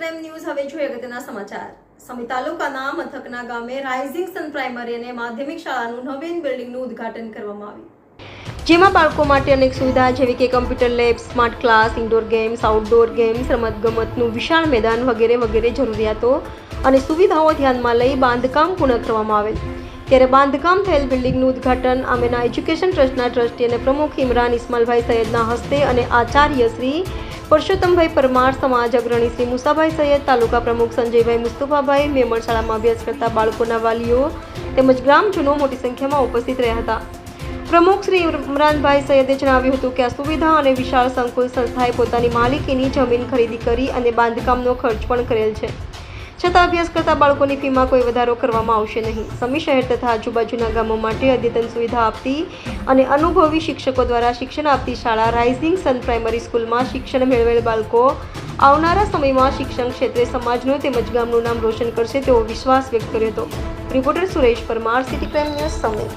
Crime news હવે જોઈએ અગત્યના સમાચાર। સમી તાલુકાના મથકના ગામે રાઇઝિંગ સન પ્રાઇમરી અને માધ્યમિક શાળાનું નવીન બિલ્ડિંગનું ઉદ્ઘાટન કરવામાં આવ્યું, જેમાં બાળકો માટે અનેક સુવિધા જેવી કે computer lab, smart class, indoor games, outdoor games, રમતગમતનું વિશાળ મેદાન વગેરે વગેરે જરૂરિયાતો અને સુવિધાઓ ધ્યાનમાં લઈ બાંધકામ પૂર્ણ કરવામાં આવેલ। ત્યારે બાંધકામ થયેલ બિલ્ડિંગનું ઉદ્ઘાટન આમેના એજ્યુકેશન ટ્રસ્ટના ટ્રસ્ટી અને પ્રમુખ ઇમરાન ઇસ્માઇલભાઈ સૈયદના હસ્તે અને આચાર્ય શ્રી પરસોત્તમભાઈ પરમાર, સમાજ અગ્રણી શ્રી મુસાભાઈ સૈયદ, તાલુકા પ્રમુખ સંજયભાઈ મુસ્તફાભાઈ, મેમણ શાળામાં અભ્યાસ કરતા બાળકોના વાલીઓ તેમજ ગ્રામજનો મોટી સંખ્યામાં ઉપસ્થિત રહ્યા હતા। પ્રમુખ શ્રી ઇમરાનભાઈ સૈયદે જણાવ્યું હતું કે આ સુવિધા અને વિશાળ સંકુલ સંસ્થાએ પોતાની માલિકીની જમીન ખરીદી કરી અને બાંધકામનો ખર્ચ પણ કરેલ છે, છતાં અભ્યાસ કરતા બાળકોની ફીમાં કોઈ વધારો કરવામાં આવશે નહીં। સમી શહેર તથા આજુબાજુના ગામો માટે અદ્યતન સુવિધા આપતી અને અનુભવી શિક્ષકો દ્વારા શિક્ષણ આપતી શાળા રાઇઝિંગ સન પ્રાઇમરી સ્કૂલમાં શિક્ષણ મેળવેલ બાળકો આવનારા સમયમાં શિક્ષણ ક્ષેત્રે સમાજનું તેમજ ગામનું નામ રોશન કરશે તેવો વિશ્વાસ વ્યક્ત કર્યો હતો। Reporter Suresh Parmar, city crime news, સમી।